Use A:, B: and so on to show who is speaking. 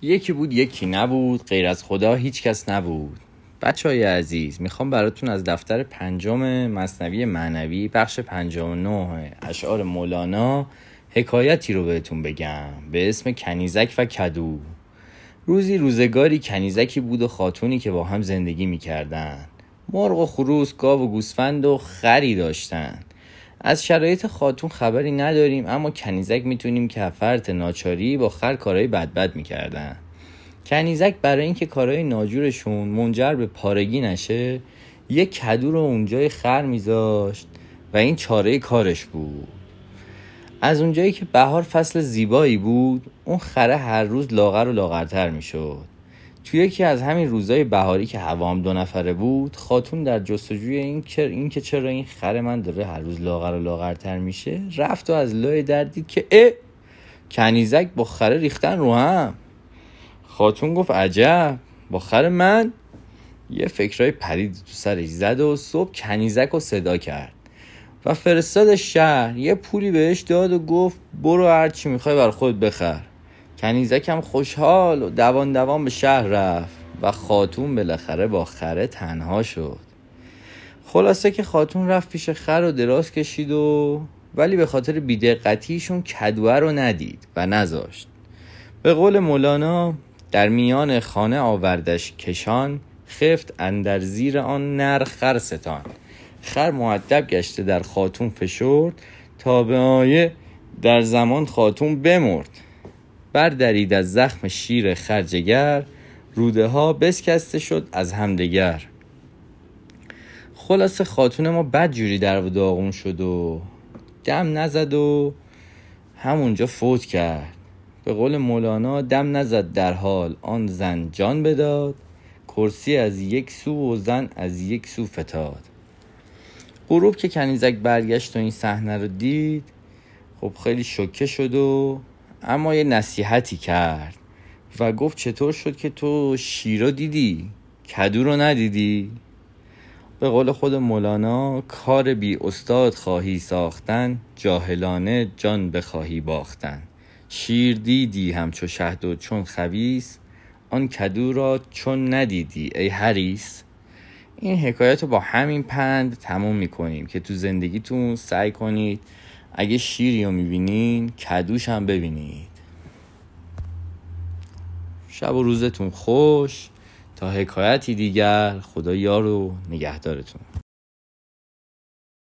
A: یکی بود یکی نبود، غیر از خدا هیچ کس نبود. بچه‌های عزیز، میخوام براتون از دفتر 5 مثنوی معنوی بخش 59 اشعار مولانا حکایتی رو بهتون بگم به اسم کنیزک و کدو. روزی روزگاری کنیزکی بود و خاتونی که با هم زندگی میکردن. مرغ و خروس، گاو و گوسفند و خری داشتن. از شرایط خاتون خبری نداریم، اما کنیزک میتونیم که فرط ناچاری با خر کارهای بد میکردن. کنیزک برای اینکه کارهای ناجورشون منجر به پارگی نشه، یک کدو رو اونجای خر میذاشت و این چاره کارش بود. از اونجایی که بهار فصل زیبایی بود، اون خره هر روز لاغر و لاغرتر میشد. توی یکی از همین روزای بهاری که هوام 2 نفره بود، خاتون در جستجوی این که چرا این خر من داره هر روز لاغر و لاغرتر میشه، رفت و از لای در دید که کنیزک با خره ریختن رو هم. خاتون گفت عجب، با خر من؟ یه فکرای پرید تو سرش زد و صبح کنیزک رو صدا کرد و فرستاد شهر. یه پولی بهش داد و گفت برو هرچی میخوای بر خود بخر. کنیزک هم خوشحال و دوان به شهر رفت و خاتون بالاخره با خره تنها شد. خلاصه که خاتون رفت پیش خر و دراز کشید ولی به خاطر بی‌دقتیشون کدوه رو ندید و نذاشت. به قول مولانا، در میان خانه آوردش کشان، خفت اندر زیر آن نر خر ستان. خر مؤدب گشته در خاتون فشرد، تا به آیه در زمان خاتون بمرد. بردرید از زخم شیر خر جگر، روده ها بسکسته شد از همدیگر. خلاصه خاتون ما بد جوری در و داغون شد و دم نزد و همونجا فوت کرد. به قول مولانا، دم نزد در حال آن زن جان بداد، کرسی از یک سو و زن از یک سو فتاد. غروب که کنیزک برگشت و این صحنه رو دید، خب خیلی شوکه شد اما یه نصیحتی کرد و گفت چطور شد که تو شیر رو دیدی کدو رو ندیدی؟ به قول خود مولانا، کار بی استاد خواهی ساختن، جاهلانه جان بخواهی باختن. شیر دیدی همچو شهد و چون خبیث، آن کدو را چون ندیدی ای حریص. این حکایت رو با همین پند تموم میکنیم که تو زندگیتون سعی کنید اگه شیری رو میبینین کدوش هم ببینید. شب و روزتون خوش. تا حکایتی دیگر، خدا یار و نگهدارتون.